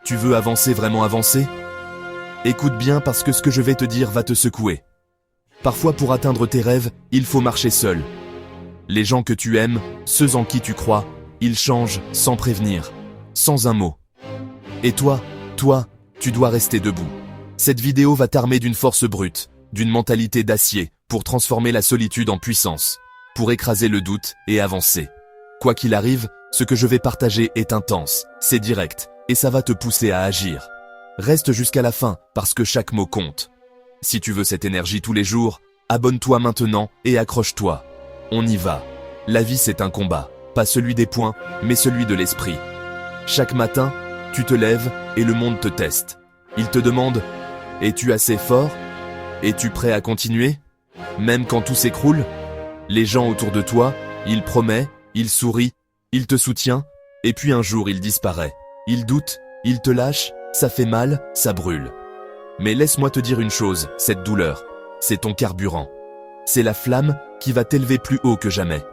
Tu veux avancer, vraiment avancer? Écoute bien parce que ce que je vais te dire va te secouer. Parfois pour atteindre tes rêves, il faut marcher seul. Les gens que tu aimes, ceux en qui tu crois, ils changent sans prévenir, sans un mot. Et toi, tu dois rester debout. Cette vidéo va t'armer d'une force brute, d'une mentalité d'acier, pour transformer la solitude en puissance, pour écraser le doute et avancer. Quoi qu'il arrive, ce que je vais partager est intense, c'est direct, et ça va te pousser à agir. Reste jusqu'à la fin, parce que chaque mot compte. Si tu veux cette énergie tous les jours, abonne-toi maintenant et accroche-toi. On y va. La vie c'est un combat, pas celui des poings, mais celui de l'esprit. Chaque matin, tu te lèves et le monde te teste. Il te demande « Es-tu assez fort? Es-tu prêt à continuer ?» Même quand tout s'écroule, les gens autour de toi, ils promettent, ils sourient, ils te soutiennent, et puis un jour il disparaît. Il doute, il te lâche, ça fait mal, ça brûle. Mais laisse-moi te dire une chose, cette douleur, c'est ton carburant. C'est la flamme qui va t'élever plus haut que jamais.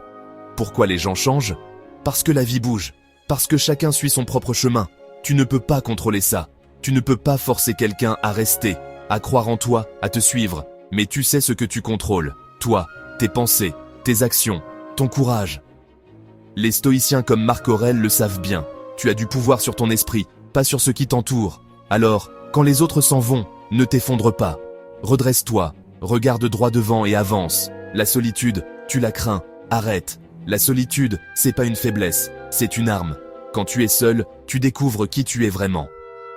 Pourquoi les gens changent? Parce que la vie bouge, parce que chacun suit son propre chemin. Tu ne peux pas contrôler ça. Tu ne peux pas forcer quelqu'un à rester, à croire en toi, à te suivre. Mais tu sais ce que tu contrôles. Toi, tes pensées, tes actions, ton courage. Les stoïciens comme Marc Aurèle le savent bien. Tu as du pouvoir sur ton esprit, pas sur ceux qui t'entourent. Alors, quand les autres s'en vont, ne t'effondre pas. Redresse-toi, regarde droit devant et avance. La solitude, tu la crains, arrête. La solitude, c'est pas une faiblesse, c'est une arme. Quand tu es seul, tu découvres qui tu es vraiment.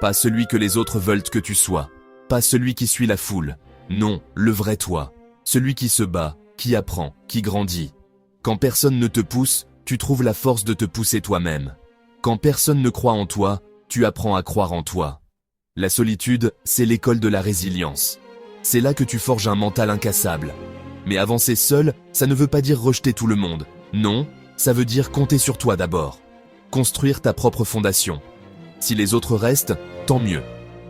Pas celui que les autres veulent que tu sois. Pas celui qui suit la foule. Non, le vrai toi. Celui qui se bat, qui apprend, qui grandit. Quand personne ne te pousse, tu trouves la force de te pousser toi-même. Quand personne ne croit en toi, tu apprends à croire en toi. La solitude, c'est l'école de la résilience. C'est là que tu forges un mental incassable. Mais avancer seul, ça ne veut pas dire rejeter tout le monde. Non, ça veut dire compter sur toi d'abord. Construire ta propre fondation. Si les autres restent, tant mieux.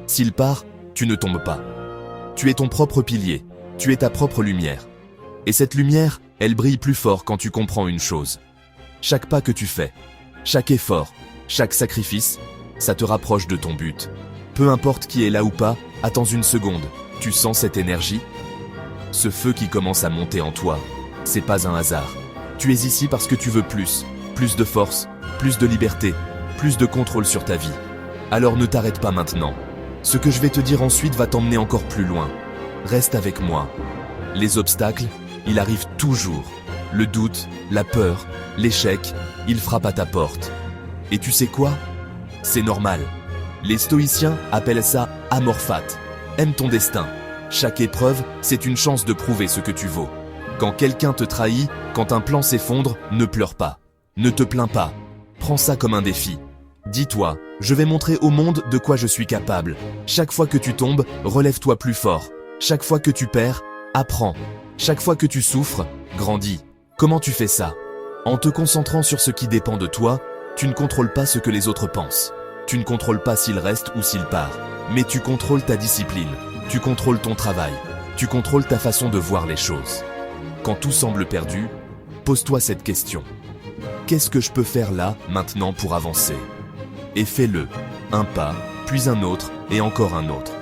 S'ils partent, tu ne tombes pas. Tu es ton propre pilier, tu es ta propre lumière. Et cette lumière, elle brille plus fort quand tu comprends une chose. Chaque pas que tu fais, chaque effort, chaque sacrifice, ça te rapproche de ton but. Peu importe qui est là ou pas, attends une seconde, tu sens cette énergie? Ce feu qui commence à monter en toi, c'est pas un hasard. Tu es ici parce que tu veux plus de force, plus de liberté, plus de contrôle sur ta vie. Alors ne t'arrête pas maintenant. Ce que je vais te dire ensuite va t'emmener encore plus loin. Reste avec moi. Les obstacles, ils arrivent toujours. Le doute, la peur, l'échec, ils frappent à ta porte. Et tu sais quoi? C'est normal. Les stoïciens appellent ça amor fat. Aime ton destin. Chaque épreuve, c'est une chance de prouver ce que tu vaux. Quand quelqu'un te trahit, quand un plan s'effondre, ne pleure pas. Ne te plains pas. Prends ça comme un défi. Dis-toi, je vais montrer au monde de quoi je suis capable. Chaque fois que tu tombes, relève-toi plus fort. Chaque fois que tu perds, apprends. Chaque fois que tu souffres, grandis. Comment tu fais ça? En te concentrant sur ce qui dépend de toi, tu ne contrôles pas ce que les autres pensent. Tu ne contrôles pas s'il reste ou s'il part. Mais tu contrôles ta discipline. Tu contrôles ton travail. Tu contrôles ta façon de voir les choses. Quand tout semble perdu, pose-toi cette question. Qu'est-ce que je peux faire là, maintenant pour avancer? Et fais-le. Un pas, puis un autre, et encore un autre.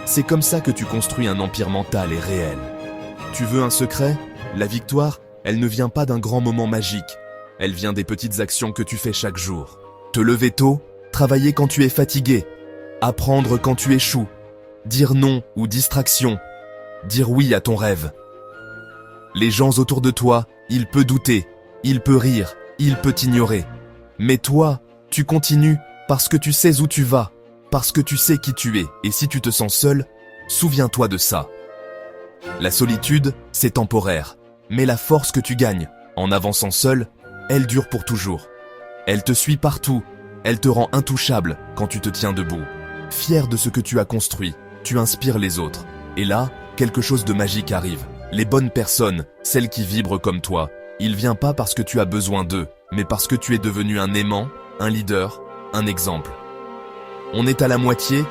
C'est comme ça que tu construis un empire mental et réel. Tu veux un secret? La victoire, elle ne vient pas d'un grand moment magique. Elle vient des petites actions que tu fais chaque jour. Te lever tôt, travailler quand tu es fatigué, apprendre quand tu échoues, dire non ou distraction, dire oui à ton rêve. Les gens autour de toi, ils peuvent douter, ils peuvent rire, ils peuvent t'ignorer. Mais toi, tu continues parce que tu sais où tu vas, parce que tu sais qui tu es. Et si tu te sens seul, souviens-toi de ça. La solitude, c'est temporaire. Mais la force que tu gagnes, en avançant seul, elle dure pour toujours. Elle te suit partout, elle te rend intouchable quand tu te tiens debout. Fier de ce que tu as construit, tu inspires les autres. Et là, quelque chose de magique arrive. Les bonnes personnes, celles qui vibrent comme toi, il vient pas parce que tu as besoin d'eux, mais parce que tu es devenu un aimant, un leader, un exemple. On est à la moitié,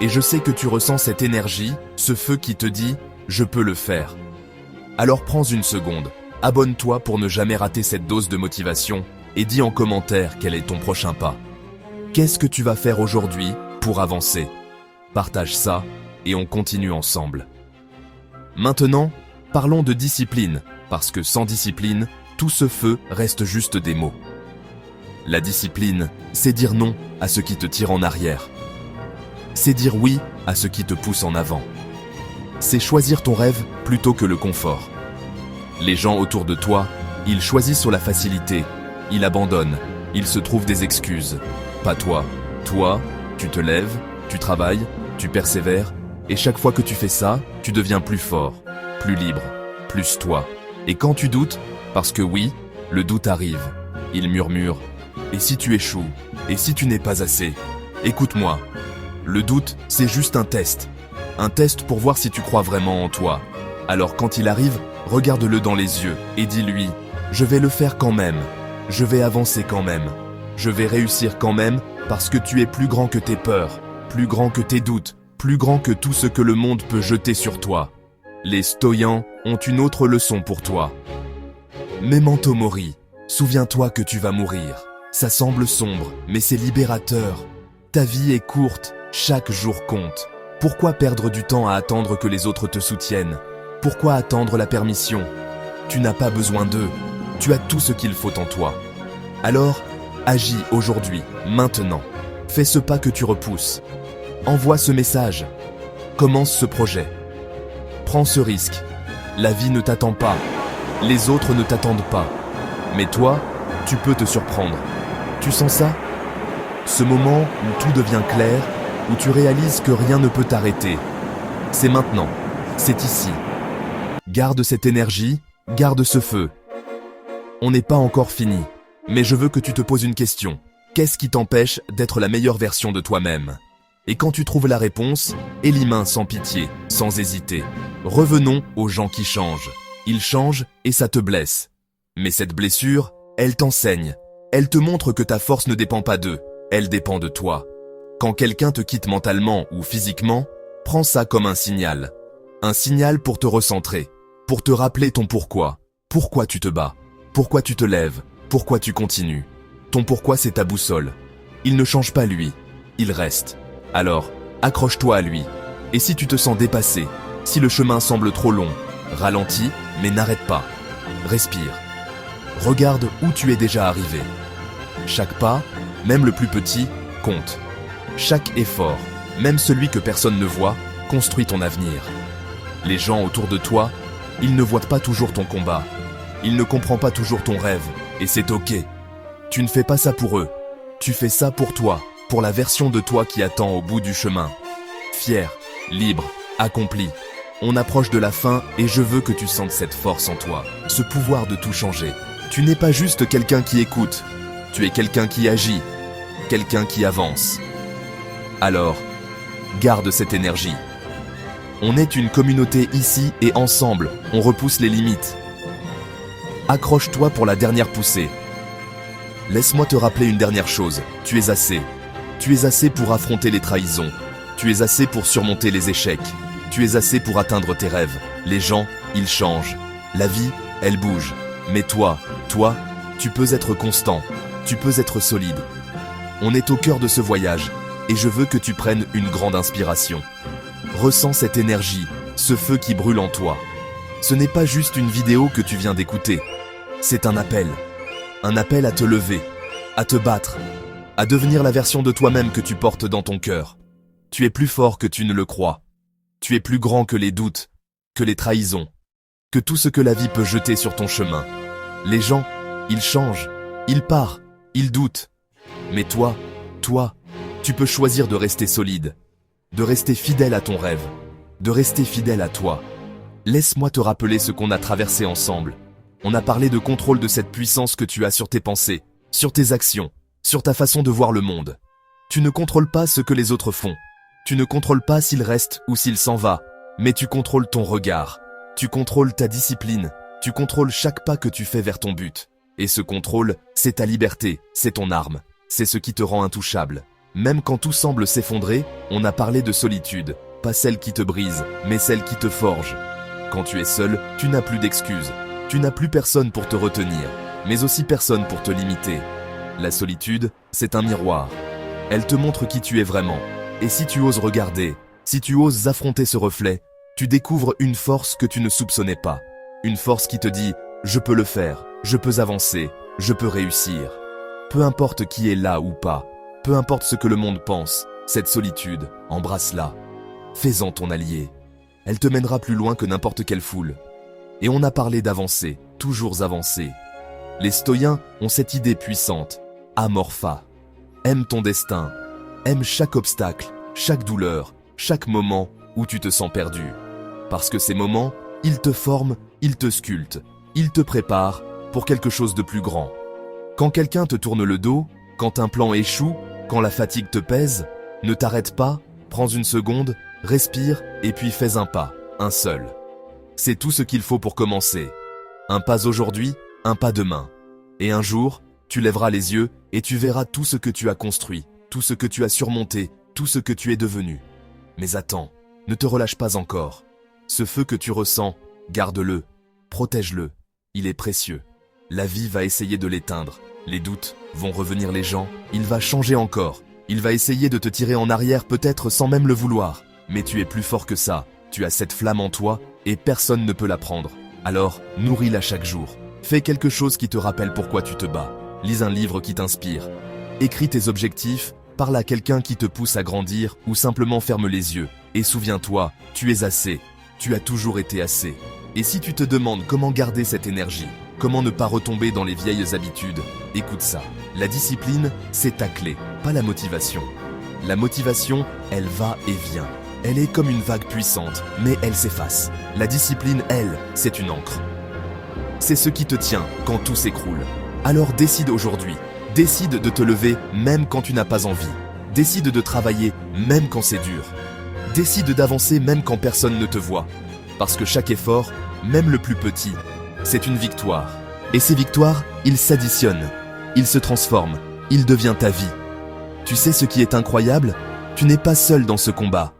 et je sais que tu ressens cette énergie, ce feu qui te dit « je peux le faire ». Alors prends une seconde, abonne-toi pour ne jamais rater cette dose de motivation et dis en commentaire quel est ton prochain pas. Qu'est-ce que tu vas faire aujourd'hui pour avancer. Partage ça et on continue ensemble. Maintenant, parlons de discipline, parce que sans discipline, tout ce feu reste juste des mots. La discipline, c'est dire non à ce qui te tire en arrière. C'est dire oui à ce qui te pousse en avant. C'est choisir ton rêve plutôt que le confort. Les gens autour de toi, ils choisissent sur la facilité, ils abandonnent, ils se trouvent des excuses. Pas toi. Toi, tu te lèves, tu travailles, tu persévères, et chaque fois que tu fais ça, tu deviens plus fort, plus libre, plus toi. Et quand tu doutes, parce que oui, le doute arrive, il murmure. Et si tu échoues? Et si tu n'es pas assez? Écoute-moi. Le doute, c'est juste un test. Un test pour voir si tu crois vraiment en toi. Alors quand il arrive, regarde-le dans les yeux et dis-lui « Je vais le faire quand même. Je vais avancer quand même. Je vais réussir quand même parce que tu es plus grand que tes peurs, plus grand que tes doutes, plus grand que tout ce que le monde peut jeter sur toi. » Les stoïens ont une autre leçon pour toi. Memento mori, souviens-toi que tu vas mourir. Ça semble sombre, mais c'est libérateur. Ta vie est courte, chaque jour compte. Pourquoi perdre du temps à attendre que les autres te soutiennent? Pourquoi attendre la permission? Tu n'as pas besoin d'eux, tu as tout ce qu'il faut en toi. Alors, agis aujourd'hui, maintenant. Fais ce pas que tu repousses. Envoie ce message. Commence ce projet. Prends ce risque. La vie ne t'attend pas. Les autres ne t'attendent pas. Mais toi, tu peux te surprendre. Tu sens ça? Ce moment où tout devient clair, où tu réalises que rien ne peut t'arrêter. C'est maintenant. C'est ici. Garde cette énergie, garde ce feu. On n'est pas encore fini, mais je veux que tu te poses une question. Qu'est-ce qui t'empêche d'être la meilleure version de toi-même? Et quand tu trouves la réponse, élimine sans pitié, sans hésiter. Revenons aux gens qui changent. Ils changent et ça te blesse. Mais cette blessure, elle t'enseigne. Elle te montre que ta force ne dépend pas d'eux, elle dépend de toi. Quand quelqu'un te quitte mentalement ou physiquement, prends ça comme un signal. Un signal pour te recentrer, pour te rappeler ton pourquoi. Pourquoi tu te bats? Pourquoi tu te lèves? Pourquoi tu continues? Ton pourquoi, c'est ta boussole. Il ne change pas lui, il reste. Alors, accroche-toi à lui. Et si tu te sens dépassé, si le chemin semble trop long, ralentis, mais n'arrête pas. Respire. Regarde où tu es déjà arrivé. Chaque pas, même le plus petit, compte. Chaque effort, même celui que personne ne voit, construit ton avenir. Les gens autour de toi, ils ne voient pas toujours ton combat. Ils ne comprennent pas toujours ton rêve, et c'est ok. Tu ne fais pas ça pour eux. Tu fais ça pour toi, pour la version de toi qui attend au bout du chemin. Fier, libre, accompli. On approche de la fin et je veux que tu sentes cette force en toi, ce pouvoir de tout changer. Tu n'es pas juste quelqu'un qui écoute, tu es quelqu'un qui agit, quelqu'un qui avance. Alors, garde cette énergie. On est une communauté ici et ensemble, on repousse les limites. Accroche-toi pour la dernière poussée. Laisse-moi te rappeler une dernière chose, tu es assez. Tu es assez pour affronter les trahisons. Tu es assez pour surmonter les échecs. Tu es assez pour atteindre tes rêves. Les gens, ils changent. La vie, elle bouge. Mais toi, tu peux être constant. Tu peux être solide. On est au cœur de ce voyage, et je veux que tu prennes une grande inspiration. Ressens cette énergie, ce feu qui brûle en toi. Ce n'est pas juste une vidéo que tu viens d'écouter. C'est un appel. Un appel à te lever, à te battre, à devenir la version de toi-même que tu portes dans ton cœur. Tu es plus fort que tu ne le crois. Tu es plus grand que les doutes, que les trahisons, que tout ce que la vie peut jeter sur ton chemin. Les gens, ils changent, ils partent, ils doutent. Mais toi, tu peux choisir de rester solide, de rester fidèle à ton rêve, de rester fidèle à toi. Laisse-moi te rappeler ce qu'on a traversé ensemble. On a parlé de contrôle de cette puissance que tu as sur tes pensées, sur tes actions, sur ta façon de voir le monde. Tu ne contrôles pas ce que les autres font. Tu ne contrôles pas s'il reste ou s'il s'en va, mais tu contrôles ton regard. Tu contrôles ta discipline. Tu contrôles chaque pas que tu fais vers ton but. Et ce contrôle, c'est ta liberté, c'est ton arme. C'est ce qui te rend intouchable. Même quand tout semble s'effondrer, on a parlé de solitude. Pas celle qui te brise, mais celle qui te forge. Quand tu es seul, tu n'as plus d'excuses. Tu n'as plus personne pour te retenir, mais aussi personne pour te limiter. La solitude, c'est un miroir. Elle te montre qui tu es vraiment. Et si tu oses regarder, si tu oses affronter ce reflet, tu découvres une force que tu ne soupçonnais pas. Une force qui te dit « je peux le faire, je peux avancer, je peux réussir ». Peu importe qui est là ou pas, peu importe ce que le monde pense, cette solitude, embrasse-la. Fais-en ton allié. Elle te mènera plus loin que n'importe quelle foule. Et on a parlé d'avancer, toujours avancer. Les stoïens ont cette idée puissante. Amorpha. Aime ton destin. Aime chaque obstacle, chaque douleur, chaque moment où tu te sens perdu. Parce que ces moments, ils te forment, ils te sculptent, ils te préparent pour quelque chose de plus grand. Quand quelqu'un te tourne le dos, quand un plan échoue, quand la fatigue te pèse, ne t'arrête pas, prends une seconde, respire et puis fais un pas, un seul. C'est tout ce qu'il faut pour commencer. Un pas aujourd'hui, un pas demain. Et un jour, tu lèveras les yeux et tu verras tout ce que tu as construit, tout ce que tu as surmonté, tout ce que tu es devenu. Mais attends, ne te relâche pas encore. Ce feu que tu ressens, garde-le, protège-le, il est précieux. La vie va essayer de l'éteindre, les doutes vont revenir les gens, il va changer encore, il va essayer de te tirer en arrière peut-être sans même le vouloir. Mais tu es plus fort que ça, tu as cette flamme en toi et personne ne peut la prendre. Alors, nourris-la chaque jour. Fais quelque chose qui te rappelle pourquoi tu te bats. Lis un livre qui t'inspire. Écris tes objectifs, parle à quelqu'un qui te pousse à grandir ou simplement ferme les yeux. Et souviens-toi, tu es assez. Tu as toujours été assez. Et si tu te demandes comment garder cette énergie, comment ne pas retomber dans les vieilles habitudes, écoute ça. La discipline, c'est ta clé, pas la motivation. La motivation, elle va et vient. Elle est comme une vague puissante, mais elle s'efface. La discipline, elle, c'est une encre. C'est ce qui te tient quand tout s'écroule. Alors décide aujourd'hui. Décide de te lever même quand tu n'as pas envie. Décide de travailler même quand c'est dur. Décide d'avancer même quand personne ne te voit. Parce que chaque effort, même le plus petit, c'est une victoire. Et ces victoires, ils s'additionnent. Ils se transforment. Ils deviennent ta vie. Tu sais ce qui est incroyable? Tu n'es pas seul dans ce combat.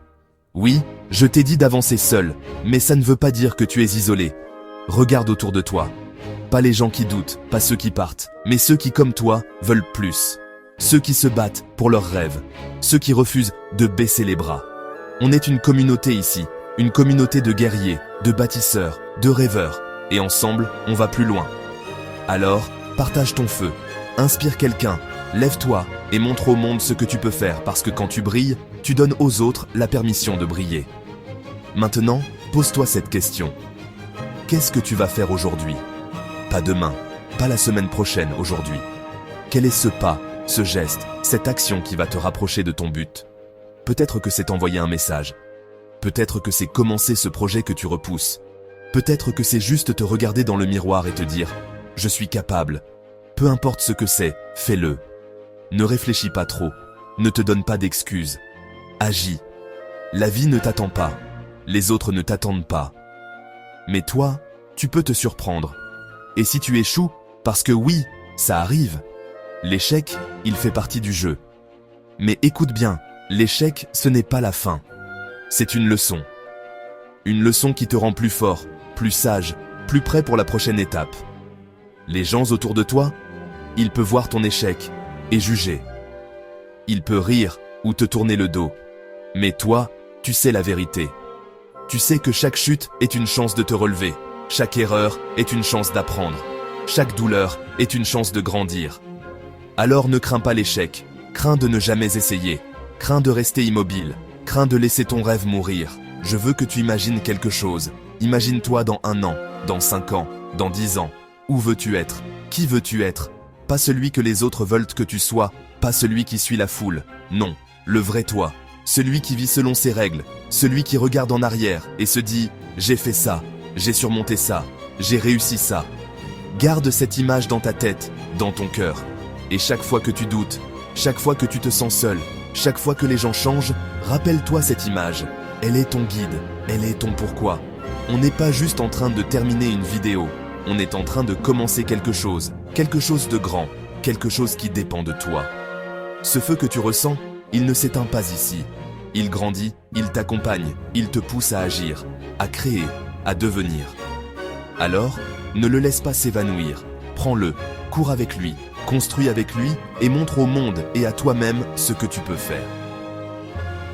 Oui, je t'ai dit d'avancer seul, mais ça ne veut pas dire que tu es isolé. Regarde autour de toi. Pas les gens qui doutent, pas ceux qui partent, mais ceux qui, comme toi, veulent plus. Ceux qui se battent pour leurs rêves. Ceux qui refusent de baisser les bras. On est une communauté ici, une communauté de guerriers, de bâtisseurs, de rêveurs. Et ensemble, on va plus loin. Alors, partage ton feu. Inspire quelqu'un. Lève-toi et montre au monde ce que tu peux faire parce que quand tu brilles, tu donnes aux autres la permission de briller. Maintenant, pose-toi cette question. Qu'est-ce que tu vas faire aujourd'hui? Pas demain, pas la semaine prochaine, aujourd'hui. Quel est ce pas, ce geste, cette action qui va te rapprocher de ton but? Peut-être que c'est envoyer un message. Peut-être que c'est commencer ce projet que tu repousses. Peut-être que c'est juste te regarder dans le miroir et te dire « Je suis capable ». Peu importe ce que c'est, fais-le. Ne réfléchis pas trop, ne te donne pas d'excuses. Agis. La vie ne t'attend pas, les autres ne t'attendent pas. Mais toi, tu peux te surprendre. Et si tu échoues, parce que oui, ça arrive. L'échec, il fait partie du jeu. Mais écoute bien, l'échec, ce n'est pas la fin. C'est une leçon. Une leçon qui te rend plus fort, plus sage, plus prêt pour la prochaine étape. Les gens autour de toi, ils peuvent voir ton échec et juger. Ils peuvent rire ou te tourner le dos. Mais toi, tu sais la vérité. Tu sais que chaque chute est une chance de te relever. Chaque erreur est une chance d'apprendre. Chaque douleur est une chance de grandir. Alors ne crains pas l'échec. Crains de ne jamais essayer. Crains de rester immobile. Crains de laisser ton rêve mourir. Je veux que tu imagines quelque chose. Imagine-toi dans 1 an, dans 5 ans, dans 10 ans. Où veux-tu être? Qui veux-tu être? Pas celui que les autres veulent que tu sois, pas celui qui suit la foule. Non, le vrai toi. Celui qui vit selon ses règles. Celui qui regarde en arrière et se dit « J'ai fait ça, j'ai surmonté ça, j'ai réussi ça ». Garde cette image dans ta tête, dans ton cœur. Et chaque fois que tu doutes, chaque fois que tu te sens seul, chaque fois que les gens changent, rappelle-toi cette image. Elle est ton guide, elle est ton pourquoi. On n'est pas juste en train de terminer une vidéo. On est en train de commencer quelque chose de grand, quelque chose qui dépend de toi. Ce feu que tu ressens, il ne s'éteint pas ici. Il grandit, il t'accompagne, il te pousse à agir, à créer, à devenir. Alors, ne le laisse pas s'évanouir. Prends-le, cours avec lui, construis avec lui et montre au monde et à toi-même ce que tu peux faire.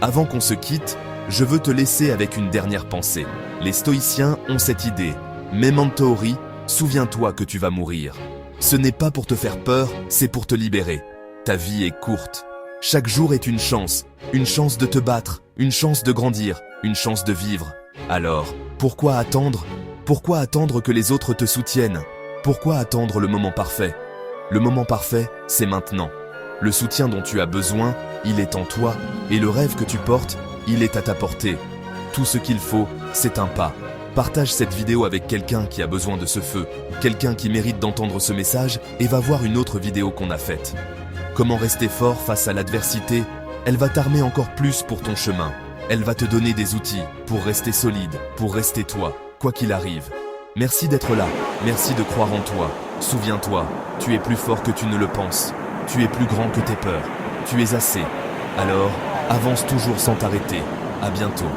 Avant qu'on se quitte, je veux te laisser avec une dernière pensée. Les stoïciens ont cette idée. Memento mori, souviens-toi que tu vas mourir. Ce n'est pas pour te faire peur, c'est pour te libérer. Ta vie est courte. Chaque jour est une chance de te battre, une chance de grandir, une chance de vivre. Alors, pourquoi attendre? Pourquoi attendre que les autres te soutiennent? Pourquoi attendre le moment parfait? Le moment parfait, c'est maintenant. Le soutien dont tu as besoin, il est en toi, et le rêve que tu portes, il est à ta portée. Tout ce qu'il faut, c'est un pas. Partage cette vidéo avec quelqu'un qui a besoin de ce feu, quelqu'un qui mérite d'entendre ce message et va voir une autre vidéo qu'on a faite. Comment rester fort face à l'adversité? Elle va t'armer encore plus pour ton chemin. Elle va te donner des outils pour rester solide, pour rester toi, quoi qu'il arrive. Merci d'être là, merci de croire en toi. Souviens-toi, tu es plus fort que tu ne le penses. Tu es plus grand que tes peurs. Tu es assez. Alors, avance toujours sans t'arrêter. À bientôt.